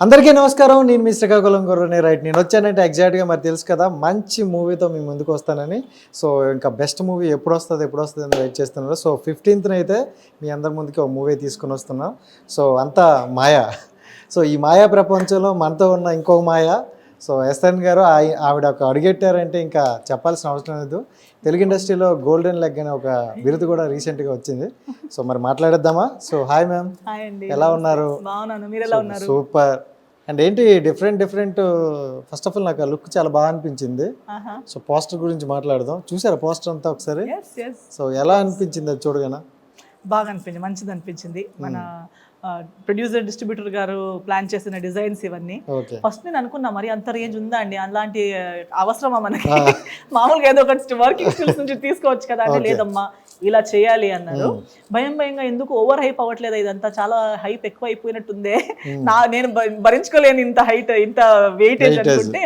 అందరికీ నమస్కారం. నేను మీ శ్రీకాకుళం గుర్రని రైట్. నేను వచ్చానంటే ఎగ్జాక్ట్గా మరి తెలుసు కదా, మంచి మూవీతో మీ ముందుకు వస్తానని. సో ఇంకా బెస్ట్ మూవీ ఎప్పుడు వస్తుంది అని వెయిట్ చేస్తున్నారు. సో 15th అయితే మీ అందరి ముందుకి ఒక మూవీ తీసుకుని వస్తున్నాం. సో అంతా మాయా. సో ఈ మాయా ప్రపంచంలో మనతో ఉన్న ఇంకొక మాయా. సో ఎస్ఎన్ గారు ఆవిడ ఒక అడుగెట్టారంటే ఇంకా చెప్పాల్సిన అవసరం లేదు. తెలుగు ఇండస్ట్రీలో గోల్డెన్ లెగ్ అనే ఒక బిరుదు కూడా రీసెంట్గా వచ్చింది. సో మరి మాట్లాడేద్దామా? సో హాయ్ మ్యామ్, ఎలా ఉన్నారు? సూపర్. అండ్ ఏంటి డిఫరెంట్ ఫస్ట్ ఆఫ్ ఆల్ నాకు ఆ లుక్ చాలా బాగా అనిపించింది. సో పోస్టర్ గురించి మాట్లాడదాం. చూసారా పోస్టర్ అంతా ఒకసారి? సో ఎలా అనిపించింది అది చూడగానే? బాగా అనిపించింది, మంచిది అనిపించింది. మన ప్రొడ్యూసర్ డిస్ట్రిబ్యూటర్ గారు ప్లాన్ చేసిన డిజైన్స్ ఇవన్నీ ఫస్ట్ నేను అనుకున్నా మరి అంత రేంజ్ ఉందా అండి, అలాంటి అవసరమా మనకి, మామూలుగా ఏదో ఒకటి వర్కింగ్ స్కిల్స్ నుంచి తీసుకోవచ్చు కదా అంటే లేదమ్మా ఇలా చేయాలి అన్నారు. భయంగా ఎందుకు ఓవర్ హైప్ అవ్వట్లేదు, ఇదంతా చాలా హైప్ ఎక్కువ అయిపోయినట్టుందే, నేను భరించుకోలేను ఇంత హైట్ ఇంత వెయిటేజ్ అనుకుంటే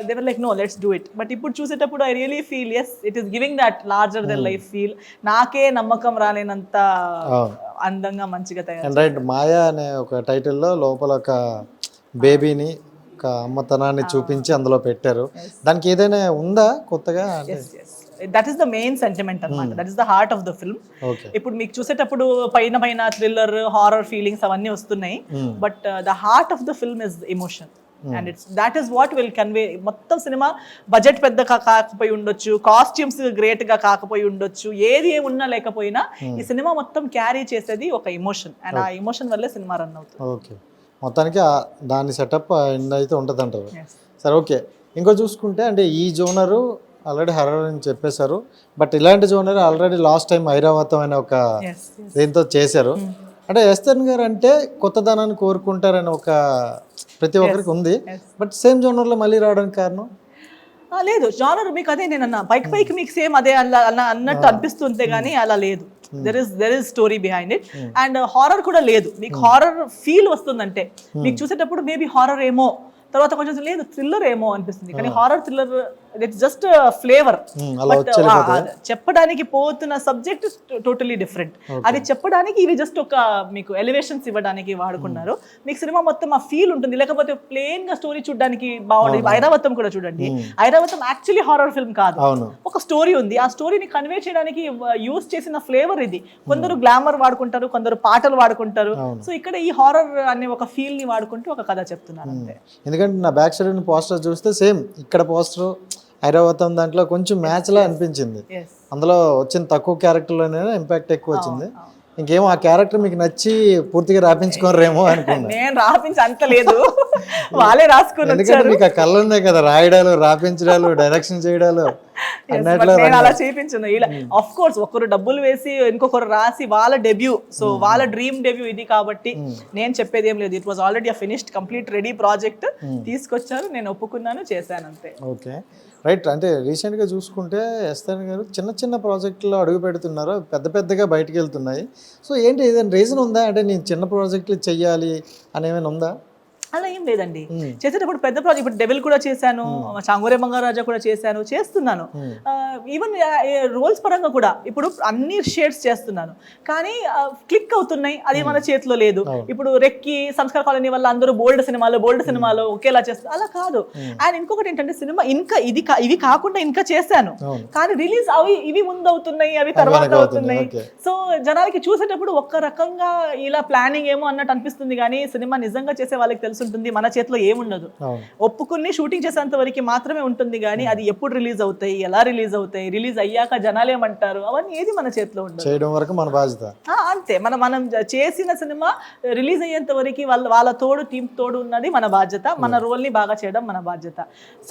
they were like no let's do it. But ఇప్పుడు చూసేటప్పుడు I really feel yes it is giving that larger than life feel. నాకే నమ్మకం రాలేనంత అందంగా మంచిగా తయారు. రైట్, మాయా అనే ఒక టైటిల్లో లోపల ఒక బేబీని ఒక అమ్మతనాన్ని చూపించి అందులో పెట్టారు. దానికి ఏదైనా ఉందా కొత్తగా? That is the main sentiment అన్నమాట. That is the heart of the film. ఇప్పుడు మీకు చూసేటప్పుడు పైన థ్రిల్లర్ హారర్ ఫీలింగ్స్ అవన్నీ వస్తున్నాయి, but the heart of the film is emotion and that is what will convey. మొత్తం సినిమా బడ్జెట్ పెద్ద కాకపోయి ఉండొచ్చు, కాస్ట్యూమ్స్ గ్రేట్ గా కాకపోయి ఉండొచ్చు, ఏది ఉన్నా లేకపోయినా ఈ సినిమా మొత్తం క్యారీ చేసేది ఒక ఎమోషన్, అండ్ ఆ ఎమోషన్ వల్లే సినిమా రన్ అవుతుంది. ఓకే, మొత్తానికి దాని సెటప్ అయితే ఉంటుంది అంటారు. సరే ఓకే, ఇంకో చూసుకుంటే అంటే ఈ జోనరు ఆల్రెడీ హర్రర్ అని చెప్పేశారు, బట్ ఇలాంటి జోనర్ ఆల్రెడీ లాస్ట్ టైం ఐరావతం అనే ఒక దీంతో చేశారు. అంటే ఎస్ఎన్ గారు అంటే కొత్తదనాన్ని కోరుకుంటారని ఒక ప్రతి ఒక్కరికి ఉంది, బట్ సేమ్ జోనర్లో మళ్ళీ రావడానికి కారణం? లేదు, జానర్ మీకు అదే నేను అన్నా, పైకి మీకు సేమ్ అదే అన్నట్టు అనిపిస్తుంటే గానీ అలా లేదు. There is story behind it. And horror కూడా లేదు, మీకు హారర్ ఫీల్ వస్తుందంటే మీకు చూసేటప్పుడు మేబీ హారర్ ఏమో, తర్వాత కొంచెం లేదు థ్రిల్లర్ ఏమో అనిపిస్తుంది, కానీ horror thriller it's just flavour. చెప్పడానికి పోతున్న సబ్జెక్ట్ టోటలీ డిఫరెంట్. అది చెప్పడానికి ఇవి జస్ట్ ఒక మీకు ఎలివేషన్స్ ఇవ్వడానికి వాడుకున్నారు. మీకు సినిమా మొత్తం ఆ ఫీల్ ఉంటుంది, లేకపోతే ప్లేన్ గా స్టోరీ చూడడానికి బాగుంటుంది. ఐరావతం కూడా చూడండి, ఐరావతం యాక్చువల్లీ హారర్ ఫిల్మ్ కాదు, ఒక స్టోరీ ఉంది. ఆ స్టోరీని కన్వే చేయడానికి యూజ్ చేసిన ఫ్లేవర్ ఇది. కొందరు గ్లామర్ వాడుకుంటారు, కొందరు పాటలు వాడుకుంటారు. సో ఇక్కడ ఈ హారర్ అనే ఒక ఫీల్ ని వాడుకుంటూ ఒక కథ చెప్తున్నారు అంతే. ఎందుకంటే నా బ్యాక్ సైడ్ పోస్టర్ చూస్తే సేమ్ ఇక్కడ పోస్టర్ ఐరావతం దాంట్లో కొంచెం మ్యాచ్ లా అనిపించింది. అందులో వచ్చిన తక్కువ క్యారెక్టర్లోనే ఇంపాక్ట్ ఎక్కువ వచ్చింది. ఇంకేమో ఆ క్యారెక్టర్ మీకు నచ్చి పూర్తిగా రాపించుకోరేమో అనుకున్నా. నేను రాపించి అంత లేదు, వాళ్ళే రాసుకుని. ఎందుకంటే మీకు ఆ కళ్ళు ఉన్నాయి కదా, రాయడాలు, రాపించడాలు, డైరెక్షన్ చేయడాలు అలా చేయించును. ఇలా ఆఫ్ కోర్స్ ఒకరు డబ్బులు వేసి ఇంకొకరు రాసి వాళ్ళ డెబ్యూ, సో వాళ్ళ డ్రీమ్ డెబ్యూ ఇది కాబట్టి నేను చెప్పేది ఏం లేదు. It was already finished complete ready project తీసుకొచ్చారు, నేను ఒప్పుకున్నాను, చేశాను అంతే. Okay right. అంటే రీసెంట్గా చూసుకుంటే ఎస్ఎన్ గారు చిన్న ప్రాజెక్టులో అడుగు పెడుతున్నారు, పెద్దగా బయటకు వెళ్తున్నాయి. సో ఏంటి ఏదైనా రీజన్ ఉందా, అంటే నేను చిన్న ప్రాజెక్టులు చెయ్యాలి అని ఏమైనా ఉందా? అలా ఏం లేదండి, చేసేటప్పుడు పెద్ద ప్రాజెక్ట్, ఇప్పుడు డెవిల్ కూడా చేశాను, చాంగురే బంగారాజా కూడా చేస్తున్నాను. ఈవెన్ రోల్స్ పరంగా కూడా ఇప్పుడు అన్ని షేడ్స్ చేస్తున్నాను, కానీ క్లిక్ అవుతున్నాయి, అది మన చేతిలో లేదు. ఇప్పుడు రెక్కి, సంస్కార కాలనీ వల్ల అందరూ బోల్డ్ సినిమాలో ఒకేలా చేస్తారు, అలా కాదు. అండ్ ఇంకొకటి ఏంటంటే సినిమా ఇంకా ఇవి కాకుండా ఇంకా చేశాను, కానీ రిలీజ్ ఇవి ముందు అవుతున్నాయి, అవి తర్వాత అవుతున్నాయి. సో జనాలకి చూసేటప్పుడు ఒక్క రకంగా ఇలా ప్లానింగ్ ఏమో అన్నట్టు అనిపిస్తుంది, కానీ సినిమా నిజంగా చేసే వాళ్ళకి తెలుసు ఉంటుంది మన చేతిలో ఏముండదు. ఒప్పుకుని షూటింగ్ చేసేంత వరకు మాత్రమే ఉంటుంది, కానీ అది ఎప్పుడు రిలీజ్ అవుతాయి, ఎలా రిలీజ్ అవుతాయి, రిలీజ్ అయ్యాక జనాలు ఏమంటారు, అవన్నీ ఏది మన చేతిలో ఉండదు. చేయడం వరకు మన బాధ్యత అంతే. మనం చేసిన సినిమా రిలీజ్ అయ్యేంత వరకు వాళ్ళ టీం తోడు ఉన్నది మన బాధ్యత. మన రోల్ ని బాగా చేయడం మన బాధ్యత.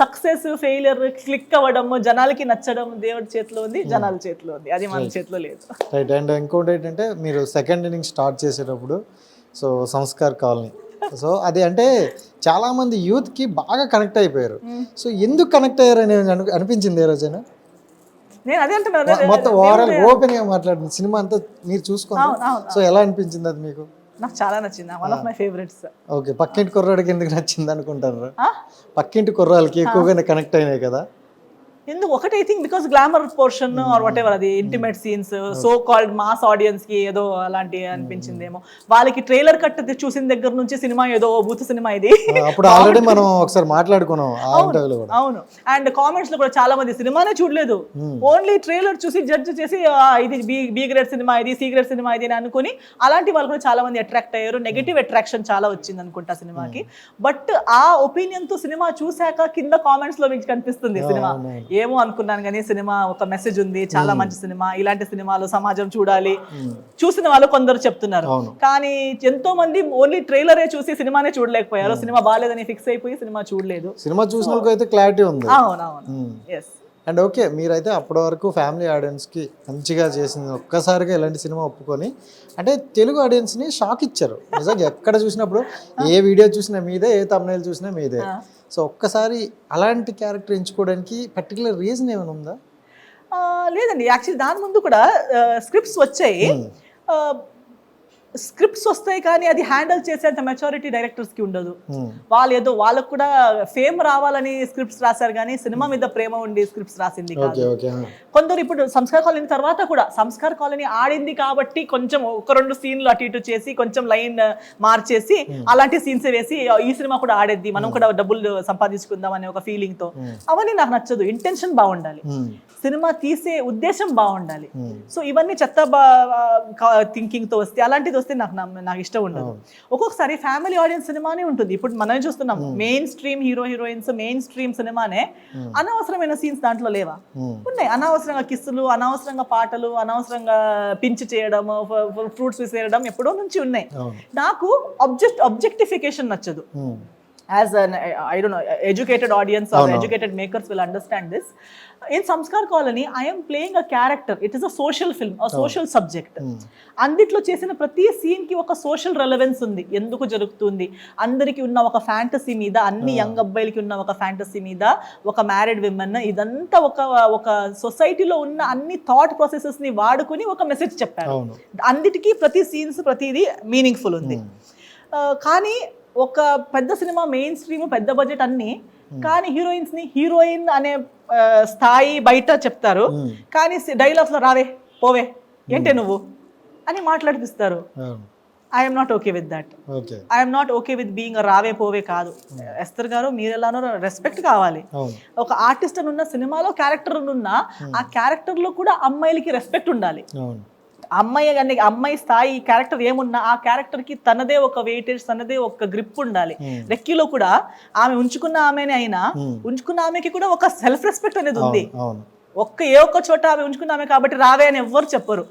సక్సెస్ ఫెయిలియర్, క్లిక్ అవ్వడం, జనాలకి నచ్చడం దేవుడి చేతిలో ఉంది, జనాల చేతిలో ఉంది, అది మన చేతిలో లేదు. రైట్. అండ్ ఇంకోటి ఏంటంటే మీరు సెకండ్ ఇన్నింగ్ స్టార్ట్ చేసేటప్పుడు సో సంస్కార్ కాలనీ, సో అది అంటే చాలా మంది యూత్ కి బాగా కనెక్ట్ అయిపోయారు. సో ఎందుకు కనెక్ట్ అయ్యారని అనిపించింది ఏ రోజైనా? నేను అదే అంటున్నా, మొత్తం ఓవరాల్ ఓపెన్ గా మాట్లాడుతుంది సినిమా అంతా మీరు చూసుకోండి. సో ఎలా అనిపించింది అది మీకు? నాకు చాలా నచ్చింది, one of my favourites. Okay, పక్కింటి కుర్రాడికి ఎందుకు నచ్చింది అనుకుంటారు? పక్కింటి కుర్రాలకి ఎక్కువగానే కనెక్ట్ అయినాయి కదా. ఎందుకు ఒకటి I think because glamour portion or whatever అది intimate scenes so called mass audience కి ఏదో అలాంటి అనిపించిందేమో. వాళ్ళకి ట్రైలర్ కట్ చూసిన దగ్గర నుంచి సినిమా ఏదో బూత్ సినిమా ఇది. అప్పుడు ఆల్రెడీ మనం ఒకసారి మాట్లాడుకున్నాం ఆ ఇంటర్వ్యూలో కూడా. అవును, అండ్ కామెంట్స్ లో కూడా చాలా మంది సినిమానే చూడలేదు, ఓన్లీ ట్రైలర్ చూసి జడ్జ్ చేసి ఇది బి గ్రేడ్ సినిమా, ఇది సి గ్రేడ్ సినిమా ఇది అని అనుకుని అలాంటి వాళ్ళు కూడా చాలా మంది అట్రాక్ట్ అయ్యారు. నెగటివ్ అట్రాక్షన్ చాలా వచ్చింది అనుకుంటా సినిమాకి. బట్ ఆ ఒపీనియన్ తో సినిమా చూశాక కింద కామెంట్స్ లో మీకు కనిపిస్తుంది సినిమా ఏమో అనుకున్నాను కానీ సినిమా ఒక మెసేజ్ ఉంది, చాలా మంచి సినిమా, ఇలాంటి సినిమాలు సమాజం చూడాలి చూసిన వాళ్ళు కొందరు చెప్తున్నారు. కానీ ఎంతో మంది ఓన్లీ ట్రైలరే చూసి సినిమానే చూడలేకపోయారు, సినిమా బాగాలేదని ఫిక్స్ అయిపోయి సినిమా చూడలేదు. సినిమా చూసిన అయితే క్లారిటీ ఉంది. అవునవును, ఎస్. అండ్ ఓకే, మీరైతే అప్పటి వరకు ఫ్యామిలీ ఆడియన్స్కి మంచిగా చేసింది, ఒక్కసారిగా ఇలాంటి సినిమా ఒప్పుకొని అంటే తెలుగు ఆడియన్స్ని షాక్ ఇచ్చారు నిజంగా. ఎక్కడ చూసినప్పుడు ఏ వీడియో చూసినా మీదే, ఏ తమ్నైల్ చూసినా మీదే. సో ఒక్కసారి అలాంటి క్యారెక్టర్ ఎంచుకోవడానికి పర్టికులర్ రీజన్ ఏమైనా ఉందా? లేదండి, యాక్చువల్లీ దాని ముందు కూడా స్క్రిప్ట్స్ వచ్చాయి, స్క్రిప్ట్స్ వస్తాయి కానీ అది హ్యాండిల్ చేసేంత మెచ్యూరిటీ డైరెక్టర్స్ కి ఉండదు. వాళ్ళు ఏదో వాళ్ళకు కూడా ఫేమ్ రావాలని స్క్రిప్ట్స్ రాశారు కానీ సినిమా మీద ప్రేమ ఉండి స్క్రిప్ట్స్ రాసింది కాదు. కొందరు ఇప్పుడు సంస్కార్ కాలనీ తర్వాత కూడా సంస్కార్ కాలనీ ఆడింది కాబట్టి కొంచెం ఒక రెండు సీన్లు అటు ఇటు చేసి కొంచెం లైన్ మార్చేసి అలాంటి సీన్స్ వేసి ఈ సినిమా కూడా ఆడేద్ది, మనం కూడా డబ్బులు సంపాదించుకుందాం అనే ఒక ఫీలింగ్ తో, అవన్నీ నాకు నచ్చదు. ఇంటెన్షన్ బాగుండాలి, సినిమా తీసే ఉద్దేశం బాగుండాలి. సో ఇవన్నీ చెత్త థింకింగ్ తో వస్తే అలాంటిది వస్తే నాకు ఇష్టం ఉండదు. ఒక్కొక్కసారి ఫ్యామిలీ ఆడియన్స్ సినిమానే ఉంటుంది. ఇప్పుడు మనం చూస్తున్నాం main stream hero heroines main stream సినిమానే, అనవసరమైన సీన్స్ దాంట్లో లేవా? ఉన్నాయి. అనవసరంగా కిస్సులు, అనవసరంగా పాటలు, అనవసరంగా పించ్ చేయడం, ఫ్రూట్స్ విసేయడం ఎప్పుడో నుంచి ఉన్నాయి. నాకు objectification నచ్చదు. As an I don't know educated audience or educated makers will understand this. In Samskar Colony I am playing a character. It is a social film, a social subject. అందుట్లో చేసిన ప్రతి scene కి ఒక social relevance ఉంది. ఎందుకు జరుగుతుంది, అందరికి ఉన్న ఒక ఫ్యాంటసీ మీద, అన్ని యంగ్ అబ్బాయిలకి ఉన్న ఒక ఫ్యాంటసీ మీద, ఒక మ్యారీడ్ విమెన్, ఇదంతా ఒక సొసైటీలో ఉన్న అన్ని థాట్ ప్రాసెసెస్ ని వాడుకుని ఒక మెసేజ్ చెప్పారు. అందుటికి ప్రతి సీన్స్ ప్రతిదీ మీనింగ్ఫుల్ ఉంది. కానీ ఒక పెద్ద సినిమా మెయిన్ స్ట్రీమ్ పెద్ద బడ్జెట్ అన్ని, కానీ హీరోయిన్స్ ని హీరోయిన్ అనే స్థాయి బయట చెప్తారు, కానీ డైలాగ్స్ లో రావే పోవే ఏంటే నువ్వు అని మాట్లాడిపిస్తారు. I'm not okay with that. I'm not okay with being రావే పోవే కాదు. ఎస్తర్ గారు మీరు ఎలానో రెస్పెక్ట్ కావాలి. ఒక ఆర్టిస్ట్ అని ఉన్న సినిమాలో క్యారెక్టర్ ఉన్న ఆ క్యారెక్టర్ లో కూడా అమ్మాయిలకి రెస్పెక్ట్ ఉండాలి. అమ్మాయి స్థాయి క్యారెక్టర్ ఏమున్నా ఆ క్యారెక్టర్ కి తనదే ఒక వెయిటేజ్, తనదే ఒక గ్రిప్ ఉండాలి. రెక్కీలో కూడా ఆమె ఉంచుకున్న ఆమెనే అయినా ఉంచుకున్న ఆమెకి కూడా ఒక సెల్ఫ్ రెస్పెక్ట్ అనేది ఉంది. ఏ ఒక్క చోట ఆమె ఉంచుకున్న ఆమె కాబట్టి రావే అని ఎవ్వరు చెప్పరు,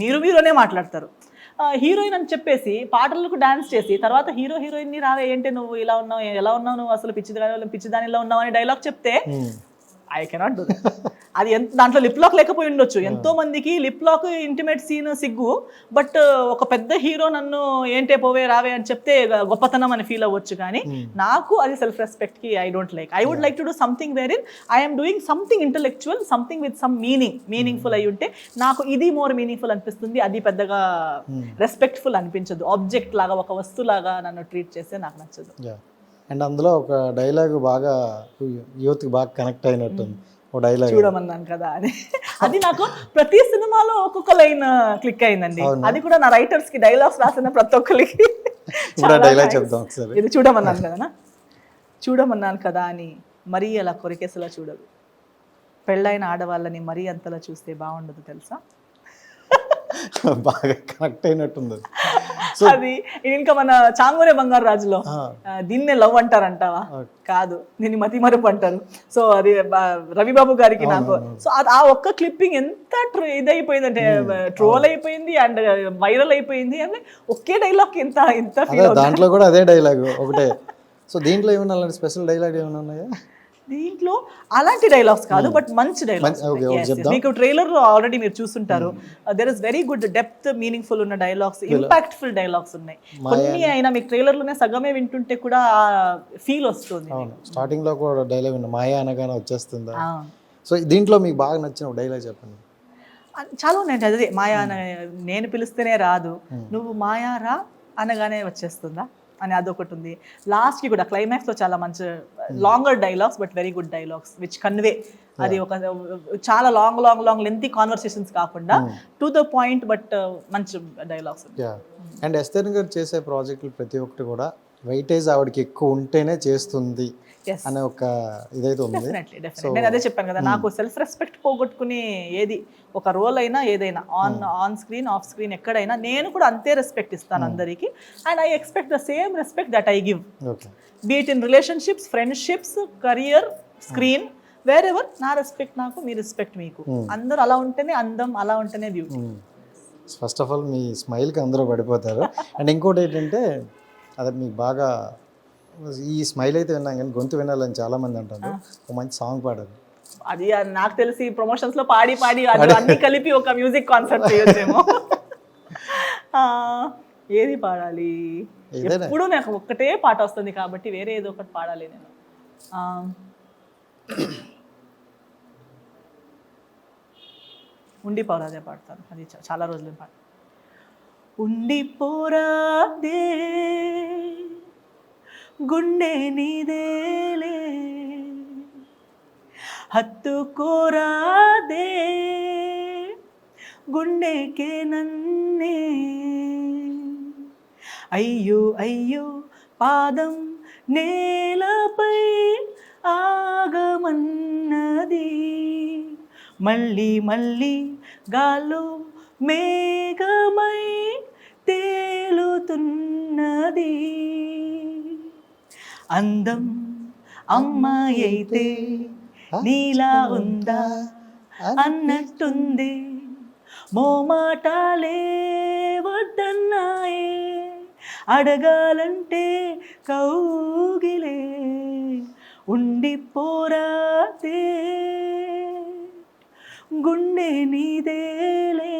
మీరునే మాట్లాడతారు. హీరోయిన్ అని చెప్పేసి పాటలకు డాన్స్ చేసి తర్వాత హీరో హీరోయిన్ ని రావే ఏంటి నువ్వు ఇలా ఉన్నావు, ఎలా ఉన్నావు నువ్వు, అసలు పిచ్చిదానిలో ఉన్నావు అని డైలాగ్ చెప్తే ఐ కెనాట్ డూ దట్. అది దాంట్లో లిప్ లాక్ లేకపోయి ఉండొచ్చు. ఎంతో మందికి లిప్ లాక్ ఇంటిమేట్ సీన్ సిగ్గు, బట్ ఒక పెద్ద హీరో నన్ను ఏంటే పోవే రావే అని చెప్తే గొప్పతనం అని ఫీల్ అవ్వచ్చు. కానీ నాకు అది సెల్ఫ్ రెస్పెక్ట్ కి I don't like. I would like to do something wherein I'm doing something intellectual, something with some meaningful అయి ఉంటే నాకు ఇది మోర్ మీనింగ్ఫుల్ అనిపిస్తుంది. అది పెద్దగా రెస్పెక్ట్ఫుల్ అనిపించదు. ఆబ్జెక్ట్ లాగా, ఒక వస్తువులాగా నన్ను ట్రీట్ చేస్తే నాకు నచ్చదు. అండ్ అందులో ఒక డైలాగ్ బాగా యూత్కి బాగా కనెక్ట్ అయినట్టుంది. ఒక డైలాగ్ చూడమన్నాను కదా అని, అది నాకు ప్రతి సినిమాలో ఒక్కొక్క లైన్ క్లిక్ అయిందండి. అది కూడా నా రైటర్స్ కి డైలాగ్స్ రాసిన ప్రతి ఒక్కరికి డైలాగ్ చెప్దాం ఒకసారి. ఇది చూడమన్నాను కదా, చూడమన్నాను కదా అని మరీ అలా కొరికేసలా చూడదు. పెళ్ళైన ఆడవాళ్ళని మరీ అంతలా చూస్తే బాగుండదు తెలుసా. బాగా కనెక్ట్ అయినట్టుంది. అది ఇంకా మన చాంగోరే బంగారు రాజులో దీన్నే లవ్ అంటారంటావా? కాదు, దీన్ని మతి మరుపు అంటారు. సో అది రవిబాబు గారికి నాకు సో ఆ ఒక్క క్లిప్పింగ్ ఎంత ఇదైపోయింది అంటే ట్రోల్ అయిపోయింది అండ్ వైరల్ అయిపోయింది. అంటే ఒకే డైలాగ్ ఇంత ఫీల్. దాంట్లో కూడా అదే డైలాగ్ ఒకటే. సో దీంట్లో ఏమన్నా అలాంటి స్పెషల్ డైలాగ్ ఏమైనా ఉన్నాయా? దీంట్లో అలాంటి డైలాగ్స్ కాదు, బట్ మంచి డైలాగ్స్. మీకు ట్రైలర్ లో ఆల్రెడీ మీరు చూస్తుంటారు. There is very good depth, meaningful ఉన్న డైలాగ్స్, ఇంపాక్ట్ఫుల్ డైలాగ్స్ ఉన్నాయి. కొన్ని అయినా మీకు ట్రైలర్ లోనే సగమే వింటుంటే కూడా ఫీల్ వస్తుంది. స్టార్టింగ్ లో కూడా డైలాగ్ ఉంది, మాయా అనగానే వచ్చేస్తుందా. సో దీంట్లో మీకు బాగా నచ్చిన డైలాగ్ చెప్పండి. చాలా ఉన్నాయి. అదే మాయా నేను పిలిస్తేనే రాదు, నువ్వు మాయా రా అనగానే వచ్చేస్తుందా. అని అదొకటి ఉంది. లాస్ట్కి కూడా క్లైమాక్స్లో చాలా మంచి longer dialogues but very good dialogues which convey. అది ఒక చాలా లాంగ్ లెంతీ కాన్వర్సేషన్స్ కాకుండా టు ద పాయింట్ బట్ మంచి డైలాగ్స్. అండ్ ఎస్తర్ గారు చేసే ప్రాజెక్టులు ప్రతి ఒక్కటి కూడా వెయిటేజ్ ఆవిడకి ఎక్కువ ఉంటేనే చేస్తుంది అనే ఒక ఇదైతే ఉంది. డెఫినెట్లీ నేను అదే చెప్పాను కదా, నాకు సెల్ఫ్ రెస్పెక్ట్ పోగొట్టుకుని ఏది ఒక రోల్ అయినా ఏదైనా ఆన్ స్క్రీన్ ఆఫ్ స్క్రీన్ ఎక్కడైనా నేను కూడా అంతే రెస్పెక్ట్ ఇస్తాను అందరికీ. And I expect the same respect that I give, beat in relationships, friendships, career, screen, wear ever. నా రెస్పెక్ట్ నాకు, మీ రెస్పెక్ట్ మీకు. అందరూ అలా ఉంటేనే అందం, అలా ఉంటేనే బ్యూటీ. ఫస్ట్ ఆఫ్ ఆల్ మీ స్మైల్కి అందరూ పడిపోతారు. అండ్ ఇంకోటి ఏంటంటే అదే మీకు బాగా ఈ స్మైల్ అయితే విన్నాం కానీ గొంతు వినాలని చాలా మంది అంటారు. ఒక మంచి సాంగ్ పాడారు. అది నాకు తెలిసి ప్రమోషన్స్ లో పాడి అన్ని కలిపి ఒక మ్యూజిక్ కాన్సర్ట్ చేయొచ్చేమో. ఏది పాడాలి? ఎప్పుడు నాకు ఒక్కటే పాట వస్తుంది కాబట్టి వేరే ఏదో ఒకటి పాడాలి నేను. ఉండిపోరాదే పాడతాను, అది చాలా రోజులు పాట. ఉండిపోరాదే గుండె నీదేలే, హత్తుకోరాదే గుండెకే నన్నే, అయ్యో అయ్యో పాదం నేలపై ఆగమన్నది, మళ్ళీ మళ్ళీ గాల్లో మేఘమై తేలుతున్నది, అందం అమ్మాయి అయితే నీలా ఉందా అన్నట్టుంది, మోమాటాలే వద్దన్నాయే, అడగాలంటే కౌగిలే, ఉండిపోరాదే గుండె నీదేలే,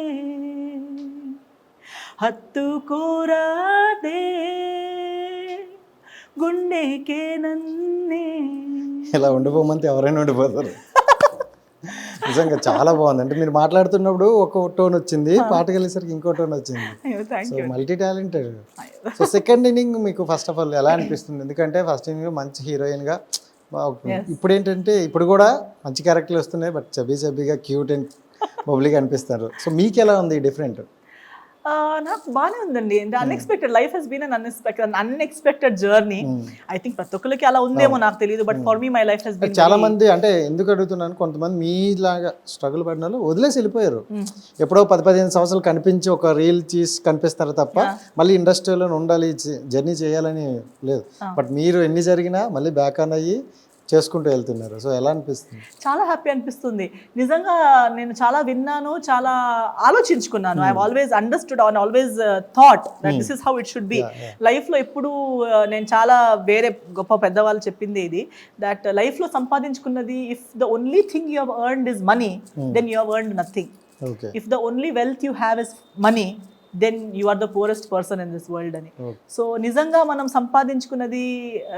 హత్తుకోరాదే గుండెకే నన్నే. ఇలా ఉండిపోమంటే ఎవరైనా ఉండిపోతారు. నిజంగా చాలా బాగుంది. అంటే మీరు మాట్లాడుతున్నప్పుడు ఒక టోన్ వచ్చింది, పాటకు వెళ్ళేసరికి ఇంకో టోన్ వచ్చింది. So multi talented. So second inning మీకు ఫస్ట్ ఆఫ్ ఆల్ ఎలా అనిపిస్తుంది? ఎందుకంటే ఫస్ట్ ఇన్నింగ్ మంచి హీరోయిన్గా, ఇప్పుడు ఏంటంటే ఇప్పుడు కూడా మంచి క్యారెక్టర్లు వస్తున్నాయి, బట్ చబ్బీగా క్యూట్ అండ్ బబ్లీగా అనిపిస్తారు. సో మీకు ఎలా ఉంది డిఫరెంట్? నాకు బాగానే ఉందండి. Unexpected life has been unexpected journey. I think ప్రతి ఒక్కరికి అలా ఉందేమో నాకు తెలియదు, but for me my life has been. చాలా మంది అంటే ఎందుకు అడుగుతున్నాను, కొంతమంది మీలాగా స్ట్రగుల్ పడిన వాళ్ళు వదిలేసి వెళ్ళిపోయారు. ఎప్పుడో 10-15 సంవత్సరాలు కనిపించి ఒక రీల్ చేసి కనిపిస్తారు తప్ప మళ్ళీ ఇండస్ట్రీలో ఉండాలి, జర్నీ చేయాలని లేదు. బట్ మీరు ఎన్ని జరిగినా మళ్ళీ బ్యాక్ ఆన్ అయ్యి చేసుకుంటూ వెళ్తున్నారు. సో ఎలా అనిపిస్తుంది? చాలా హ్యాపీ అనిపిస్తుంది నిజంగా. నేను చాలా విన్నాను, చాలా ఆలోచించుకున్నాను. I always understood and always thought that this is how it should be. లైఫ్లో ఎప్పుడు నేను చాలా వేరే గొప్ప పెద్దవాళ్ళు చెప్పింది ఇది, దట్ లైఫ్లో సంపాదించుకున్నది, if the only thing you have earned is money, then you have earned nothing. If the only wealth you have is money, then you are the poorest person in this world అని. So నిజంగా మనం సంపాదించుకున్నది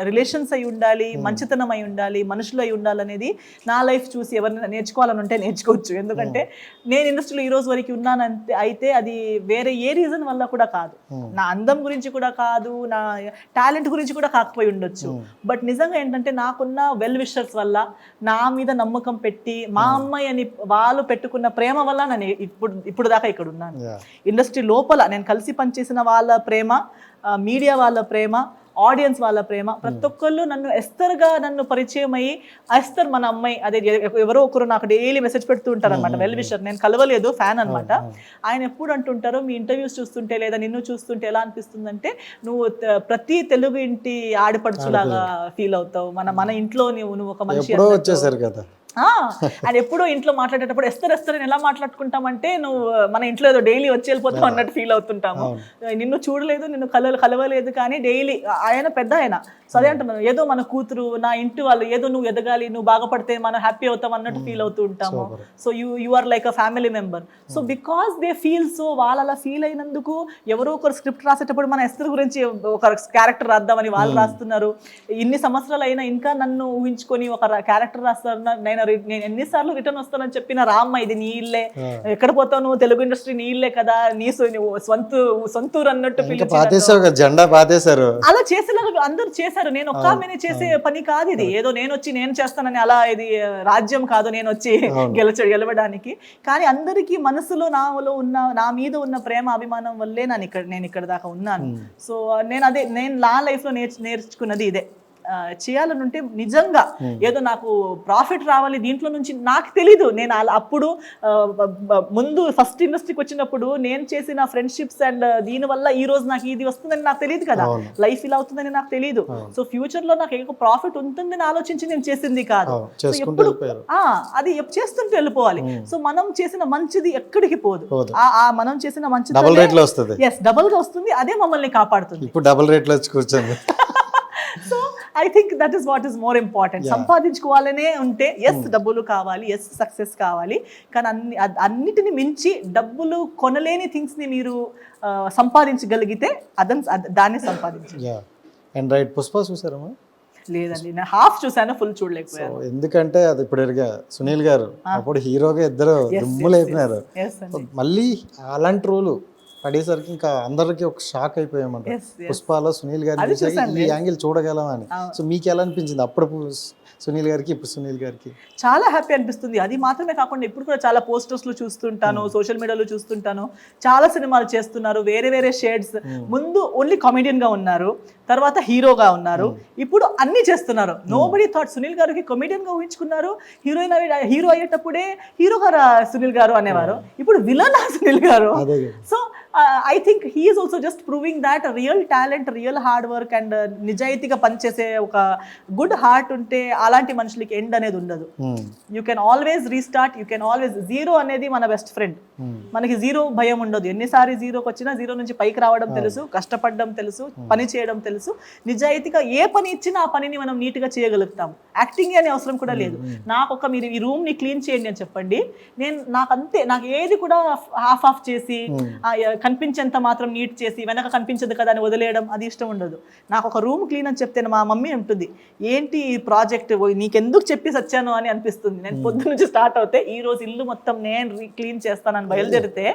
relations అయి ఉండాలి, మంచితనం అయి ఉండాలి, మనుషులు అయి ఉండాలి అనేది నా లైఫ్ చూసి ఎవరిని నేర్చుకోవాలని ఉంటే నేర్చుకోవచ్చు. ఎందుకంటే నేను ఇండస్ట్రీలో ఈ రోజు వరకు ఉన్నాను అయితే అది వేరే ఏ రీజన్ వల్ల కూడా కాదు, నా అందం గురించి కూడా కాదు, నా టాలెంట్ గురించి కూడా కాకపోయి ఉండొచ్చు. బట్ నిజంగా ఏంటంటే నాకున్న వెల్ విషర్స్ వల్ల, నా మీద నమ్మకం పెట్టి మా అమ్మాయి అని వాళ్ళు పెట్టుకున్న ప్రేమ వల్ల నేను ఇప్పుడు దాకా ఇక్కడ ఉన్నాను. ఇండస్ట్రీ లోపల నేను కలిసి పనిచేసిన వాళ్ళ ప్రేమ, మీడియా వాళ్ళ ప్రేమ, ఆడియన్స్ వాళ్ళ ప్రేమ, ప్రతి ఒక్కళ్ళు నన్ను ఎస్తర్గా నన్ను పరిచయం అయ్యి, ఎస్తర్ మన అమ్మాయి, అదే ఎవరో ఒకరు నాకు డైలీ మెసేజ్ పెడుతూ ఉంటారు అనమాట. వెల్ విషర్, నేను కలవలేదు, ఫ్యాన్ అనమాట. ఆయన ఎప్పుడు అంటుంటారో, మీ ఇంటర్వ్యూస్ చూస్తుంటే లేదా నిన్ను చూస్తుంటే ఎలా అనిపిస్తుందంటే, నువ్వు ప్రతి తెలుగు ఇంటి ఆడపడుచులాగా ఫీల్ అవుతావు, మన ఇంట్లో నువ్వు ఒక మనిషి వచ్చేసారు కదా. అండ్ ఎప్పుడో ఇంట్లో మాట్లాడేటప్పుడు ఎస్తర్ ఎలా మాట్లాడుకుంటామంటే, నువ్వు మన ఇంట్లో ఏదో డైలీ వచ్చి వెళ్ళిపోతావు అన్నట్టు ఫీల్ అవుతుంటాము. నిన్ను చూడలేదు, నిన్ను కలవలేదు, కానీ డైలీ ఆయన పెద్ద ఆయన, సో అదే అంటున్నాను, ఏదో మన కూతురు, నా ఇంటి వాళ్ళు, ఏదో నువ్వు ఎదగాలి, నువ్వు బాగుపడితే మనం హ్యాపీ అవుతాం అన్నట్టు ఫీల్ అవుతూ ఉంటాము. So you are like a family member. So because they feel so, వాళ్ళు అలా ఫీల్ అయినందుకు ఎవరో ఒకరు స్క్రిప్ట్ రాసేటప్పుడు మన ఎస్తర్ గురించి ఒక క్యారెక్టర్ రాద్దామని వాళ్ళు రాస్తున్నారు. ఇన్ని సంవత్సరాలు అయినా ఇంకా నన్ను ఊహించుకొని ఒక క్యారెక్టర్ రాస్తారు. నేను ఎన్నిసార్లు రిటర్న్ వస్తానని చెప్పిన రామ్మ, ఇది నీ ఇల్లే, ఎక్కడ పోతావు నువ్వు, తెలుగు ఇండస్ట్రీ నీ ఇల్లే కదా, నీ సొంతూరు అన్నట్టు ఫీల్ జెండా పాతేశారు. అలా చేసేలాగా అందరూ చేశారు. నేను ఒక్క ఆమెనే చేసే పని కాదు ఇది, ఏదో నేను వచ్చి నేను చేస్తానని అలా, ఇది రాజ్యం కాదు నేను వచ్చి గెలవడానికి. కానీ అందరికీ మనసులో నా మీద ఉన్న ప్రేమ అభిమానం వల్లే నేను ఇక్కడ దాకా ఉన్నాను. సో నేను నా లైఫ్ లో నేర్చుకున్నది ఇదే. చేయాలనుంటే నిజంగా ఏదో నాకు ప్రాఫిట్ రావాలి దీంట్లో నుంచి నాకు తెలీదు. నేను అప్పుడు ముందు ఫస్ట్ ఇండస్ట్రీకి వచ్చినప్పుడు నేను చేసిన ఫ్రెండ్షిప్స్ అండ్ దీనివల్ల ఈ రోజు నాకు ఇది వస్తుందని నాకు తెలియదు కదా, లైఫ్ ఇలా అవుతుందని నాకు తెలియదు. సో ఫ్యూచర్ లో నాకు ఏదో ప్రాఫిట్ ఉంటుందని ఆలోచించి నేను చేసింది కాదు. ఎప్పుడు అది చేస్తుంటే వెళ్ళిపోవాలి. సో మనం చేసిన మంచిది ఎక్కడికి పోదు, మనం చేసిన మంచిది డబుల్ గా వస్తుంది, అదే మమ్మల్ని కాపాడుతుంది. ఇప్పుడు డబుల్ రేట్లో వచ్చి కూర్చోండి. So I think that is what is more important. సంపాదించుకోవాలనే ఉంటే ఎస్ డబ్బులు కావాలి, ఎస్ సక్సెస్ కావాలి, కానీ అన్నిటిని మించి డబ్బులు కొనలేని థింగ్స్ ని మీరు సంపాదించగలిగితే దాన్ని సంపాదించాలి. అండ్ రైట్, పుష్ప చూసారమ్మా? లేదండి, నేను హాఫ్ చూసాను, ఫుల్ చూడలేకపోయాను. ఎందుకంటే అది ఇప్పుడు సునీల్ గారు అప్పుడు హీరోగా ఇద్దరు దుమ్ములు అయిపోయినారు. మళ్ళీ అలాంటి రోలు పడేసరికి ఇంకా అందరికి ఒక షాక్ అయిపోయామంట. పుష్పాలో సునీల్ గారి ఈ యాంగిల్ చూడగలమని. సో మీకు ఎలా అనిపించింది అప్పుడు సునీల్ గారికి, ఇప్పుడు సునీల్ గారికి? చాలా హ్యాపీ అనిపిస్తుంది. అది మాత్రమే కాకుండా ఇప్పుడు కూడా చాలా పోస్టర్స్ లో చూస్తుంటాను, సోషల్ మీడియాలో చూస్తుంటాను, చాలా సినిమాలు చేస్తున్నారు, వేరే వేరే షేడ్స్. ముందు ఓన్లీ కామెడియన్ గా ఉన్నారు, తర్వాత హీరోగా ఉన్నారు, ఇప్పుడు అన్ని చేస్తున్నారు. నోబడీ థాట్ సునీల్ గారికి కామెడియన్ గా ఊహించుకున్నారు, హీరో అయ్యేటప్పుడే హీరో గారు సునీల్ గారు అనేవారు, ఇప్పుడు విలన్ సునీల్ గారు. So I think he is also just proving that real talent, real hard work and నిజాయితీగా పనిచేసే ఒక గుడ్ హార్ట్ ఉంటే అలాంటి మనుషులకి ఎండ్ అనేది ఉండదు. You can always restart, you can always, zero అనేది మన బెస్ట్ ఫ్రెండ్. మనకి జీరో భయం ఉండదు. ఎన్నిసారి జీరోకి వచ్చినా జీరో నుంచి పైకి రావడం తెలుసు, కష్టపడడం తెలుసు, పని చేయడం తెలుసు. నిజాయితీగా ఏ పని ఇచ్చినా ఆ పనిని మనం నీట్ గా చేయగలుగుతాము. యాక్టింగ్ అనే అవసరం కూడా లేదు. నాకు మీరు ఈ రూమ్ ని క్లీన్ చేయండి అని చెప్పండి, నాకు ఏది కూడా హాఫ్ చేసి కనిపించేంత మాత్రం నీట్ చేసి వెనక కనిపించదు కదా అని వదిలేయడం అది ఇష్టం ఉండదు. నాకు ఒక రూమ్ క్లీన్ అని చెప్తే మా మమ్మీ ఉంటుంది, ఏంటి ఈ ప్రాజెక్ట్ నీకెందుకు చెప్పి వచ్చాను అని అనిపిస్తుంది. నేను పొద్దు నుంచి స్టార్ట్ అవుతే ఈ రోజు ఇల్లు మొత్తం నేను క్లీన్ చేస్తానని బయలుదేరితే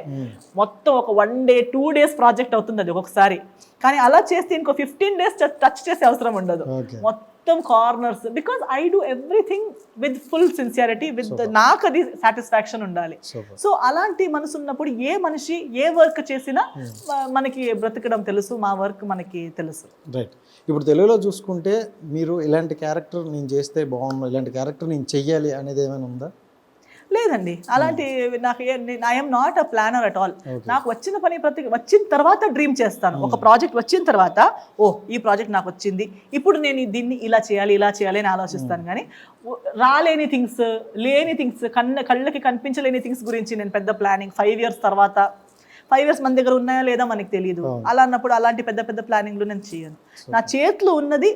మొత్తం ఒక 1 day 2 days ప్రాజెక్ట్ అవుతుంది అది ఒక్కొక్కసారి. కానీ అలా చేస్తే ఇంకో 15 days టచ్ చేసే అవసరం ఉండదు. మొత్తం corners, because I do everything with full sincerity, with నాకు అది సాటిస్ఫాక్షన్ ఉండాలి. సో అలాంటి మనసు ఉన్నప్పుడు ఏ మనిషి ఏ వర్క్ చేసినా మనకి బ్రతకడం తెలుసు, మా వర్క్ మనకి తెలుసు. రైట్. ఇప్పుడు తెలుగులో చూసుకుంటే మీరు ఇలాంటి క్యారెక్టర్ నేను చేస్తే బాగుండు, ఇలాంటి క్యారెక్టర్ నేను చెయ్యాలి అనేది ఏమైనా ఉందా? లేదండి, అలాంటి నాకు I'm not a planner at all. నాకు వచ్చిన పని వచ్చిన తర్వాత డ్రీమ్ చేస్తాను. ఒక ప్రాజెక్ట్ వచ్చిన తర్వాత ఈ ప్రాజెక్ట్ నాకు వచ్చింది, ఇప్పుడు నేను దీన్ని ఇలా చేయాలి అని ఆలోచిస్తాను. కానీ రాలేని థింగ్స్, లేని థింగ్స్, కళ్ళకి కనిపించలేని థింగ్స్ గురించి నేను పెద్ద ప్లానింగ్ 5 years తర్వాత 5 years మన దగ్గర ఉన్నాయా లేదా మనకి తెలియదు. అలా అన్నప్పుడు అలాంటి పెద్ద పెద్ద ప్లానింగ్లు నేను చేయను. నా చేతిలో ఉన్నది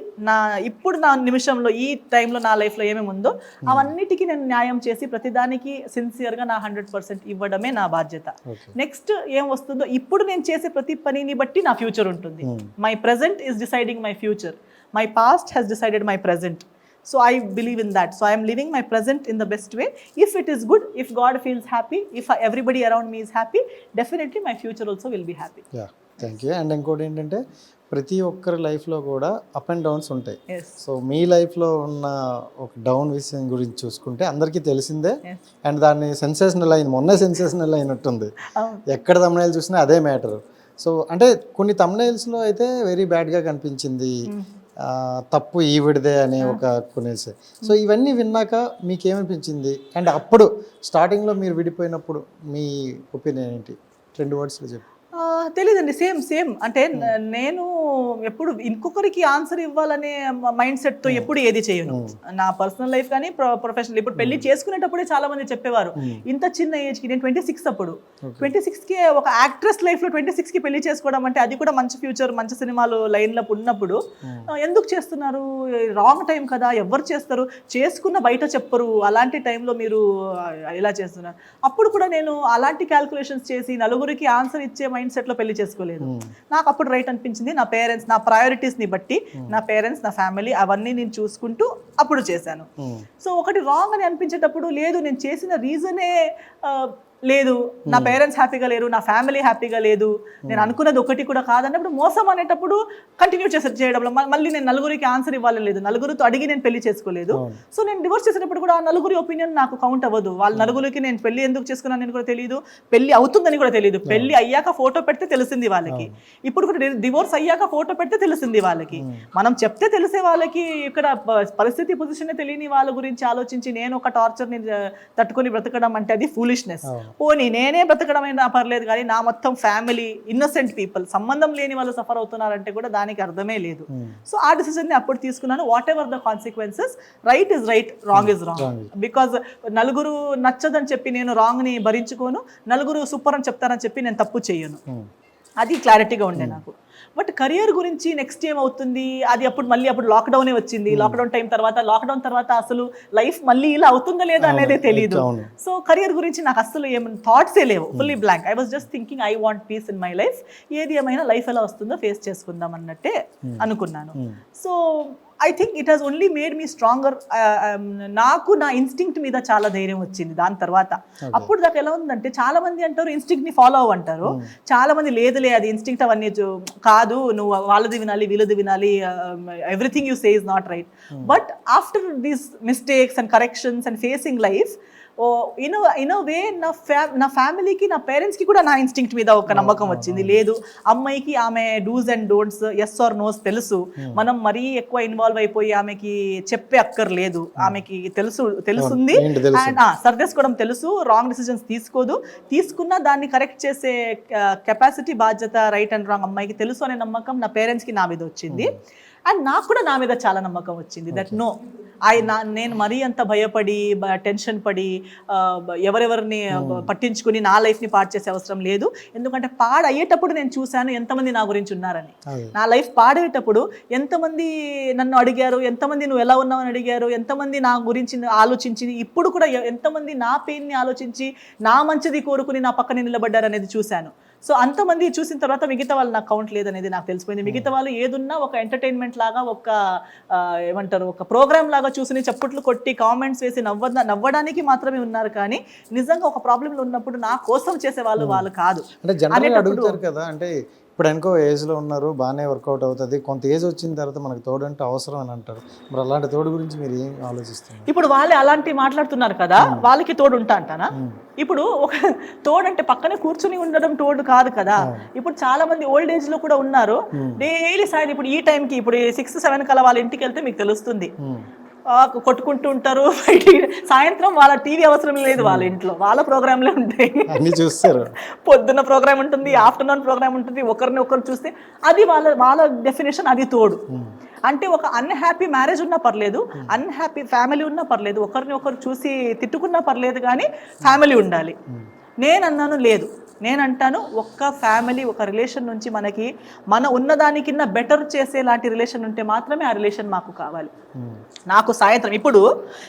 ఇప్పుడు నా నిమిషంలో ఈ టైంలో నా లైఫ్లో ఏమేమి ఉందో అవన్నిటికీ నేను న్యాయం చేసి ప్రతిదానికి సిన్సియర్గా నా 100% ఇవ్వడమే నా బాధ్యత. నెక్స్ట్ ఏం వస్తుందో ఇప్పుడు నేను చేసే ప్రతి పనిని బట్టి నా ఫ్యూచర్ ఉంటుంది. My present is deciding my future, my past has decided my present. So I believe in that. So I am living my present in the best way. If it is good, if God feels happy, if everybody around me is happy, definitely my future also will be happy. Yeah, thank you. And ఇంకోటి ఏంటంటే ప్రతి ఒక్కరి లైఫ్లో కూడా up and downs ఉంటాయి. So మీ లైఫ్లో ఉన్న ఒక డౌన్ విషయం గురించి చూసుకుంటే అందరికీ తెలిసిందే. అండ్ దాన్ని సెన్సేషనల్ అయింది, మొన్న సెన్సేషనల్ అయినట్టుంది. ఎక్కడ తమ్నైల్ చూసినా అదే మ్యాటర్. సో అంటే కొన్ని తమ్నైల్స్లో అయితే వెరీ బ్యాడ్గా కనిపించింది, తప్పు ఈవిడదే అనే ఒక కొనేసి. సో ఇవన్నీ విన్నాక మీకేమనిపించింది? అండ్ అప్పుడు స్టార్టింగ్లో మీరు విడిపోయినప్పుడు మీ ఒపీనియన్ ఏంటి? 2 wordsలో చెప్పు. తెలీదండి. సేమ్ అంటే నేను ఎప్పుడు ఇంకొకరికి ఆన్సర్ ఇవ్వాలనే మైండ్ సెట్ తో ఎప్పుడు ఏది చేయను. నా పర్సనల్ లైఫ్ కానీ ప్రొఫెషనల్. ఇప్పుడు పెళ్లి చేసుకునేటప్పుడే చాలా మంది చెప్పేవారు, ఇంత చిన్న ఏజ్ కి, నేను 26 అప్పుడు 26 కి ఒక యాక్ట్రెస్ లైఫ్ లో 26 కి పెళ్లి చేసుకోవడం అంటే, అది కూడా మంచి ఫ్యూచర్, మంచి సినిమాలు లైన్ లో ఉన్నప్పుడు ఎందుకు చేస్తున్నారు? రాంగ్ టైం కదా, ఎవరు చేస్తారు? చేసుకున్న బయట చెప్పరు, అలాంటి టైంలో మీరు ఇలా చేస్తున్నారు. అప్పుడు కూడా నేను అలాంటి క్యాల్కులేషన్స్ చేసి నలుగురికి ఆన్సర్ ఇచ్చే మైండ్ సెట్ లో పెళ్లి చేసుకోలేదు. నాకు అప్పుడు రైట్ అనిపించింది. నా పేరెంట్స్, నా ప్రయారిటీస్ ని బట్టి, నా పేరెంట్స్, నా ఫ్యామిలీ అవన్నీ నేను చూసుకుంటూ అప్పుడు చేశాను. సో ఒకటి రాంగ్ అని అనిపించేటప్పుడు, లేదు నేను చేసిన రీజనే లేదు, నా పేరెంట్స్ హ్యాపీగా లేరు, నా ఫ్యామిలీ హ్యాపీగా లేదు, నేను అనుకున్నది ఒకటి కూడా కాదన్నప్పుడు, మోసం అనేటప్పుడు కంటిన్యూ చేయడంలో మళ్ళీ నేను నలుగురికి ఆన్సర్ ఇవ్వాలి లేదు, నలుగురితో అడిగి నేను పెళ్లి చేసుకోలేదు. సో నేను డివోర్స్ చేసేటప్పుడు కూడా ఆ నలుగురి ఒపీనియన్ నాకు కౌంట్ అవ్వదు. వాళ్ళ నలుగురికి నేను పెళ్లి ఎందుకు చేసుకున్నాను నేను కూడా తెలియదు, పెళ్లి అవుతుందని కూడా తెలియదు. పెళ్లి అయ్యాక ఫోటో పెడితే తెలిసింది వాళ్ళకి, ఇప్పుడు కూడా డివోర్స్ అయ్యాక ఫోటో పెడితే తెలిసింది వాళ్ళకి. మనం చెప్తే తెలిసే వాళ్ళకి, ఇక్కడ పరిస్థితి పొజిషన్ తెలియని వాళ్ళ గురించి ఆలోచించి నేను ఒక టార్చర్ని తట్టుకొని బ్రతకడం అంటే అది ఫూలిష్నెస్. పోనీ నేనే బ్రతకడమైనా పర్లేదు, కానీ నా మొత్తం ఫ్యామిలీ, ఇన్నోసెంట్ పీపుల్, సంబంధం లేని వాళ్ళు సఫర్ అవుతున్నారంటే కూడా దానికి అర్థమే లేదు. సో ఆ డిసిజన్ని అప్పుడు తీసుకున్నాను. What ever the consequences, right is right, wrong is wrong. Because నలుగురు నచ్చదని చెప్పి నేను రాంగ్ ని భరించుకోను, నలుగురు సూపర్ అని చెప్తారని చెప్పి నేను తప్పు చేయను. అది క్లారిటీగా ఉండే నాకు. బట్ కెరియర్ గురించి నెక్స్ట్ ఏమవుతుంది అది, అప్పుడు లాక్డౌనే వచ్చింది. లాక్డౌన్ తర్వాత అసలు లైఫ్ మళ్ళీ ఇలా అవుతుందా లేదా అనేది తెలియదు. సో కెరియర్ గురించి నాకు అసలు ఏమైనా థాట్సే లేవు, fully blank. I was just thinking I want peace in my life, ఏది ఏమైనా లైఫ్ ఎలా వస్తుందో ఫేస్ చేసుకుందాం అన్నట్టే అనుకున్నాను. So I think it has only made me stronger. నాకు నా ఇన్స్టింక్ట్ మీద చాలా ధైర్యం వచ్చింది దాని తర్వాత. అప్పుడు దాకా ఎలా ఉందంటే, చాలా మంది అంటారు ఇన్స్టింక్ట్ ని ఫాలో అవ్వంటారు, చాలా మంది లేదులే అది ఇన్స్టింక్ట్ అవన్నీ కాదు, నువ్వు వాళ్ళది వినాలి వీళ్ళది వినాలి, everything you say is not right. But after these mistakes and corrections and facing life, in way నా ఫ్యామిలీకి, నా పేరెంట్స్కి కూడా నా ఇన్స్టింక్ట్ మీద ఒక నమ్మకం వచ్చింది. లేదు, అమ్మాయికి ఆమె dos and don'ts, yes or nos తెలుసు, మనం మరీ ఎక్కువ ఇన్వాల్వ్ అయిపోయి ఆమెకి చెప్పే అక్కర్లేదు, ఆమెకి తెలుసుంది అండ్ సర్దేసుకోవడం తెలుసు, రాంగ్ డిసిజన్స్ తీసుకున్నా దాన్ని కరెక్ట్ చేసే కెపాసిటీ, బాధ్యత, రైట్ అండ్ రాంగ్ అమ్మాయికి తెలుసు అనే నమ్మకం నా పేరెంట్స్కి నా మీద వచ్చింది. అండ్ నాకు కూడా నా మీద చాలా నమ్మకం వచ్చింది దట్ నో, నేను మరీ అంత భయపడి టెన్షన్ పడి ఎవరెవరిని పట్టించుకుని నా లైఫ్ని పాడు చేసే అవసరం లేదు. ఎందుకంటే పాడయ్యేటప్పుడు నేను చూశాను ఎంతమంది నా గురించి ఉన్నారని. నా లైఫ్ పాడేటప్పుడు ఎంతమంది నన్ను అడిగారు, ఎంతమంది నువ్వు ఎలా ఉన్నావు అని అడిగారు, ఎంతమంది నా గురించి ఆలోచించి, ఇప్పుడు కూడా ఎంతమంది నా పెయిన్ని ఆలోచించి నా మంచిది కోరుకుని నా పక్కన నిలబడ్డారు అనేది చూశాను. సో అంతమంది చూసిన తర్వాత మిగతా వాళ్ళు నాకు కౌంట్ లేదనేది నాకు తెలిసిపోయింది. మిగతా వాళ్ళు ఏదున్నా ఒక ఎంటర్టైన్మెంట్ లాగా, ఒక ఏమంటారు, ఒక ప్రోగ్రామ్ లాగా చూసి చప్పట్లు కొట్టి కామెంట్స్ వేసి నవ్వడానికి మాత్రమే ఉన్నారు. కానీ నిజంగా ఒక ప్రాబ్లంలో ఉన్నప్పుడు నా కోసం చేసే వాళ్ళు కాదు. అంటే జనరల్గా అడుగుతారు కదా, అంటే ఇప్పుడు అనుకో ఏజ్లో ఉన్నారు, బాగానే వర్కౌట్ అవుతుంది, కొంత ఏజ్ వచ్చిన తర్వాత మనకు తోడు అంటే అవసరం అని అంటారు. మరి అలాంటి తోడు గురించి మీరు ఏం ఆలోచిస్తున్నారు? ఇప్పుడు వాళ్ళే అలాంటి మాట్లాడుతున్నారు కదా, వాళ్ళకి తోడు ఉంటా అంటానా? ఇప్పుడు ఒక తోడు అంటే పక్కనే కూర్చుని ఉండడం తోడు కాదు కదా. ఇప్పుడు చాలా మంది ఓల్డ్ ఏజ్ లో కూడా ఉన్నారు, డైలీ సాయంత్రం ఇప్పుడు ఈ టైంకి, ఇప్పుడు 6-7 కల్లా వాళ్ళ ఇంటికి వెళ్తే మీకు తెలుస్తుంది, కొట్టుకుంటూ ఉంటారు. సాయంత్రం వాళ్ళ టీవీ అవసరం లేదు, వాళ్ళ ఇంట్లో వాళ్ళ ప్రోగ్రాంలే ఉంటాయి. చూస్తారు, పొద్దున్న ప్రోగ్రామ్ ఉంటుంది, ఆఫ్టర్నూన్ ప్రోగ్రామ్ ఉంటుంది, ఒకరిని ఒకరు చూస్తే అది వాళ్ళ డెఫినేషన్, అది తోడు. అంటే ఒక అన్హ్యాపీ మ్యారేజ్ ఉన్నా పర్లేదు, అన్హ్యాపీ ఫ్యామిలీ ఉన్నా పర్లేదు, ఒకరిని ఒకరు చూసి తిట్టుకున్నా పర్లేదు, కానీ ఫ్యామిలీ ఉండాలి. నేనన్నాను లేదు, నేనంటాను ఒక్క ఫ్యామిలీ, ఒక రిలేషన్ నుంచి మనకి ఉన్నదానికిన్నా బెటర్ చేసేలాంటి రిలేషన్ ఉంటే మాత్రమే ఆ రిలేషన్ మాకు కావాలి. నాకు సాయంత్రం, ఇప్పుడు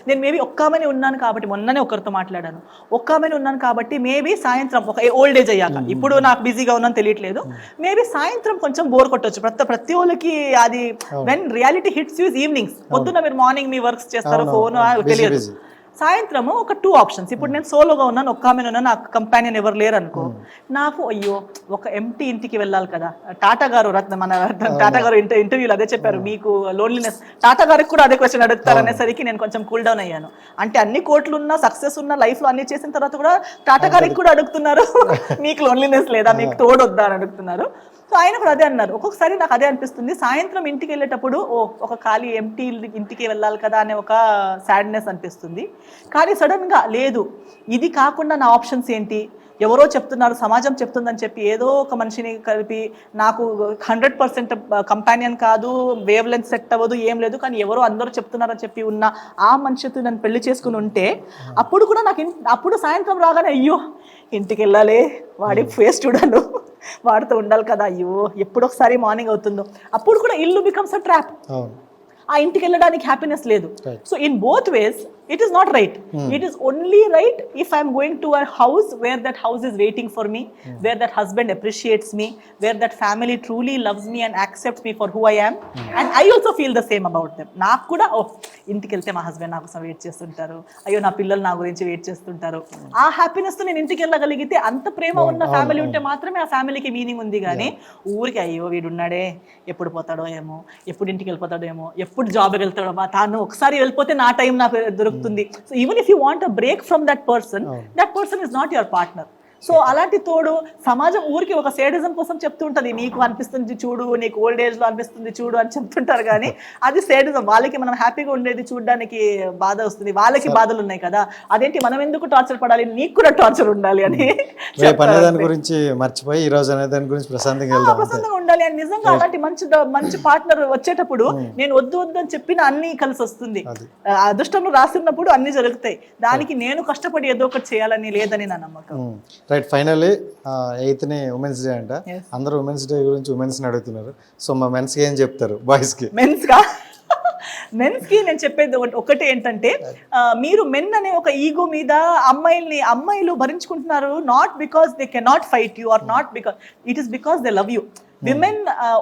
నేను మేబీ ఒక్కమని ఉన్నాను కాబట్టి, మొన్ననే ఒకరితో మాట్లాడాను, ఒక్కమని ఉన్నాను కాబట్టి మేబీ సాయంత్రం ఒక ఓల్డ్ ఏజ్ అయ్యాక, ఇప్పుడు నాకు బిజీగా ఉన్నాను తెలియట్లేదు, మేబీ సాయంత్రం కొంచెం బోర్ కొట్టొచ్చు. ప్రతి వాళ్ళకి అది when reality hits use evenings. పొద్దున్న మీరు మార్నింగ్ మీ వర్క్స్ చేస్తారు, ఫోన్ తెలియదు. సాయంత్రము ఒక 2 ఆప్షన్స్. ఇప్పుడు నేను సోలోగా ఉన్నాను, ఒక్క ఆమె ఉన్నాను, నాకు కంపానియన్ ఎవరు లేరు అనుకో, నాకు అయ్యో ఒక ఎంటీ ఇంటికి వెళ్ళాలి కదా. టాటా గారు టాటా గారు ఇంటర్వ్యూలో అదే చెప్పారు, మీకు లోన్లీనెస్, టాటా గారికి కూడా అదే క్వశ్చన్ అడుగుతారు అనేసరికి నేను కొంచెం కూల్ డౌన్ అయ్యాను. అంటే అన్ని కోట్లు ఉన్నా, సక్సెస్ ఉన్న లైఫ్ లో అన్ని చేసిన తర్వాత కూడా టాటా గారికి కూడా అడుగుతున్నారు, మీకు లోన్లీనెస్ లేదా, మీకు తోడు వద్దా అని అడుగుతున్నారు. సో ఆయన కూడా అదే అన్నారు. ఒక్కొక్కసారి నాకు అదే అనిపిస్తుంది, సాయంత్రం ఇంటికి వెళ్ళేటప్పుడు ఒక ఖాళీ ఎంటీ ఇంటికి వెళ్ళాలి కదా అనే ఒక సాడ్నెస్ అనిపిస్తుంది. కానీ సడన్గా లేదు, ఇది కాకుండా నా ఆప్షన్స్ ఏంటి, ఎవరో చెప్తున్నారు, సమాజం చెప్తుందని చెప్పి ఏదో ఒక మనిషిని కలిపి నాకు 100% కంపానియన్ కాదు, వేవ్ లెంత్ సెట్ అవ్వదు, ఏం లేదు, కానీ ఎవరో అందరూ చెప్తున్నారని చెప్పి ఉన్న ఆ మనిషితో నన్ను పెళ్లి చేసుకుని ఉంటే అప్పుడు కూడా నాకు అప్పుడు సాయంత్రం రాగానే అయ్యో ఇంటికి వెళ్ళాలి, వాడి ఫేస్ చూడాలి, వాడితో ఉండాలి కదా, అయ్యో ఎప్పుడు ఒకసారి మార్నింగ్ అవుతుందో, అప్పుడు కూడా ఇల్లు బికమ్స్ అ ట్రాప్. ఆ ఇంటికి వెళ్ళడానికి హ్యాపీనెస్ లేదు. So in both ways it is not right. It is only right if I'm going to a house where that house is waiting for me, where that husband appreciates me, where that family truly loves me and accepts me for who I am, and I also feel the same about them. నాకు కూడా ఇంటికి వెళ్తే మా husband నా కోసం wait చేస్తుంటారు, అయ్యో నా పిల్లలు నా గురించి వెయిట్ చేస్తుంటారు, ఆ హ్యాపీనెస్తో నేను ఇంటికి వెళ్ళగలిగితే, అంత ప్రేమ ఉన్న ఫ్యామిలీ ఉంటే మాత్రమే ఆ ఫ్యామిలీకి మీనింగ్ ఉంది. కానీ ఊరికి అయ్యో వీడున్నాడే ఎప్పుడు పోతాడో ఏమో, ఎప్పుడు ఇంటికి వెళ్ళిపోతాడో ఏమో, ఎప్పుడు జాబ్కి వెళ్తాడో, తాను ఒకసారి వెళ్ళిపోతే నా టైం నాకు దొరుకుతుంది. So even if you want a break from that person is not your partner. So అలాంటి తోడు సమాజం ఊరికి ఒక సేడిజం కోసం చెప్తూ ఉంటుంది, నీకు అనిపిస్తుంది చూడు, నీకు ఓల్డ్ ఏజ్ లో అనిపిస్తుంది చూడు అని చెప్తుంటారు. కానీ అది సేడిజం. వాళ్ళకి మనం హ్యాపీగా ఉండేది చూడడానికి బాధ వస్తుంది, వాళ్ళకి బాధలు ఉన్నాయి కదా, అదేంటి మనం ఎందుకు టార్చర్ పడాలి, నీకు కూడా టార్చర్ ఉండాలి అని దాని గురించి మర్చిపోయి ఈ రోజు అనే దాని గురించి ప్రశాంతంగా ఉండాలి. అని నిజంగా అలాంటి మంచి పార్ట్నర్ వచ్చేటప్పుడు నేను వద్దు అని చెప్పిన అన్ని కలిసి వస్తుంది. అదృష్టంలో రాసినప్పుడు అన్ని జరుగుతాయి. దానికి నేను కష్టపడి ఏదో ఒకటి చేయాలని లేదని నా నమ్మకం. Right. Finally 8th women's day అంట, అందరూ ఉమెన్స్ డే గురించి ఉమెన్స్ని అడుగుతున్నారు. సో మా మెన్స్కి ఏం చెప్తారు? బాయ్స్కి మెన్స్కి నేను చెప్పేది ఒకటి ఏంటంటే, మీరు మెన్ అనే ఒక ఈగో మీద అమ్మాయిలు భరించుకుంటున్నారు, not because they cannot fight you are not because, it is because they love you. Women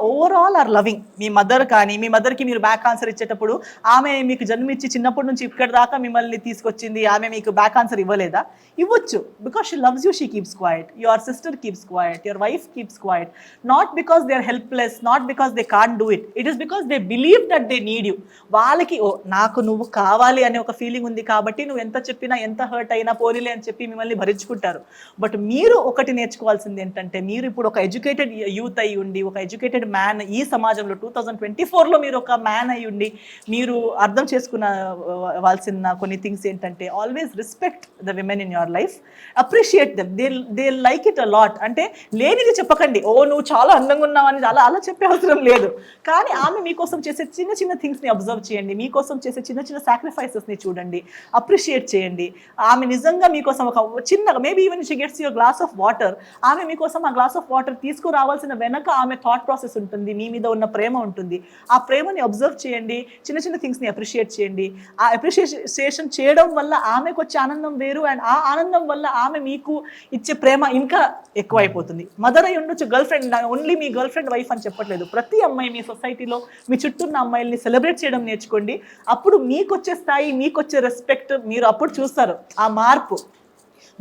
overall are loving. మీ మదర్ కానీ, మీ మదర్కి మీరు బ్యాక్ ఆన్సర్ ఇచ్చేటప్పుడు, ఆమె మీకు జన్మించి చిన్నప్పటి నుంచి ఇక్కడి దాకా మిమ్మల్ని తీసుకొచ్చింది, ఆమె మీకు బ్యాక్ ఆన్సర్ ఇవ్వలేదా? ఇవ్వచ్చు. Because she loves you, she keeps quiet. Your sister keeps quiet, your wife keeps quiet, not because they are helpless, not because they can't do it, it is because they believe that they need you. వాళ్ళకి నాకు నువ్వు కావాలి అనే ఒక feeling ఉంది కాబట్టి నువ్వు ఎంత చెప్పినా, ఎంత హర్ట్ అయినా పోనీలే అని చెప్పి మిమ్మల్ని భరించుకుంటారు. బట్ మీరు ఒకటి నేర్చుకోవాల్సింది ఏంటంటే, మీరు ఇప్పుడు ఒక ఎడ్యుకేటెడ్ యూత్ అయ్యి, ఒక ఎడ్యుకేటెడ్ మ్యాన్ ఈ సమాజంలో 2024లో మీరు ఒక మ్యాన్ అయ్యి ఉండి మీరు అర్థం చేసుకునవలసిన కొన్ని థింగ్స్ ఏంటంటే, always respect the women in your life, appreciate them, they like it a lot. అంటే లేనిది చెప్పకండి, నువ్వు చాలా అందంగా ఉన్నావని అలా చెప్పే అవసరం లేదు. కానీ ఆమె మీకోసం చేసే చిన్న థింగ్స్ని అబ్జర్వ్ చేయండి, మీకోసం చేసే చిన్న సాక్రిఫైసెస్ని చూడండి, అప్రిషియేట్ చేయండి. ఆమె నిజంగా మీకోసం ఒక చిన్నగా, maybe even she gets your glass of water, ఆమె మీకోసం ఆ గ్లాస్ ఆఫ్ వాటర్ తీసుకురావాల్సిన వెనక ఆమె థాట్ ప్రాసెస్ ఉంటుంది, మీ మీద ఉన్న ప్రేమ ఉంటుంది. ఆ ప్రేమని అబ్జర్వ్ చేయండి, చిన్న థింగ్స్ని అప్రిషియేట్ చేయండి. ఆ అప్రిషియేషన్ చేయడం వల్ల ఆమెకు వచ్చే ఆనందం వేరు, అండ్ ఆ ఆనందం వల్ల ఆమె మీకు ఇచ్చే ప్రేమ ఇంకా ఎక్కువ అయిపోతుంది. మదర్ అయి ఉండొచ్చు, గర్ల్ ఫ్రెండ్, ఓన్లీ మీ గర్ల్ ఫ్రెండ్ వైఫ్ అని చెప్పట్లేదు. ప్రతి అమ్మాయి మీ సొసైటీలో మీ చుట్టూ ఉన్న అమ్మాయిల్ని సెలబ్రేట్ చేయడం నేర్చుకోండి. అప్పుడు మీకు వచ్చే స్థాయి, మీకు వచ్చే రెస్పెక్ట్ మీరు అప్పుడు చూస్తారు. ఆ మార్పు,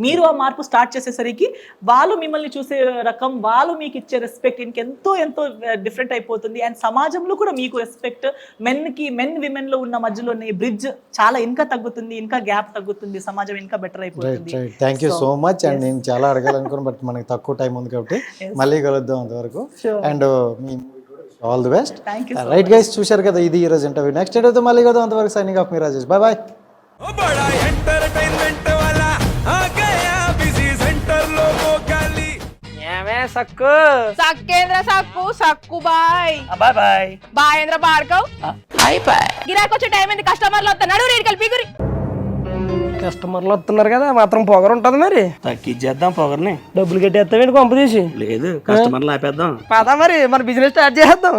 మీరు ఆ మార్పు స్టార్ట్ చేసేసరికి వాళ్ళు మిమ్మల్ని చూసే రకం, వాళ్ళు మీకు ఇచ్చే రెస్పెక్ట్ ఇంకెంతో డిఫరెంట్ అయిపోతుంది. అండ్ సమాజంలో కూడా మీకు రెస్పెక్ట్, మెన్ విమెన్లో ఉన్న మధ్యలో బ్రిడ్జ్ చాలా ఇంకా తగ్గుతుంది, ఇంకా గ్యాప్ తగ్గుతుంది, సమాజం ఇంకా బెటర్ అయిపోతుంది. Thank you so much. And నేను చాలా అడగాలనుకున్నాను, బట్ మనకి తక్కువ టైం ఉంది కాబట్టి మళ్ళీ కలుద్దాం అంతవరకు. And me all the best. Right guys, చూశారు కదా, ఇది ఈరోజు ఇంటర్వ్యూ. నెక్స్ట్ ఇంటర్వ్యూతో మళ్ళీ కలుద్దాం. అంతవరకు సైనింగ్ ఆఫ్ మీ రాజేష్. Bye bye. సక్కు సక్కేంద్ర సక్కు సక్కు బాయ్ బాయ్ బాయ్ బాయేంద్ర బార్కవ్ బాయ్ బాయ్. గిరాకి వచ్చే టైం ఏంది, కస్టమర్లు వస్తున్నాడు, రేటు కలిపి గురి. కస్టమర్లు వస్తున్నారు కదా, మాత్రం పొగరు ఉంటది మరి. తగ్గించేద్దాం పొగర్ని. డబ్బులు కట్టేస్తామేంటి కొంప తీసి? లేదు, కస్టమర్లు ఆపేద్దాం. పదా మరి మన బిజినెస్ స్టార్ట్ చేద్దాం.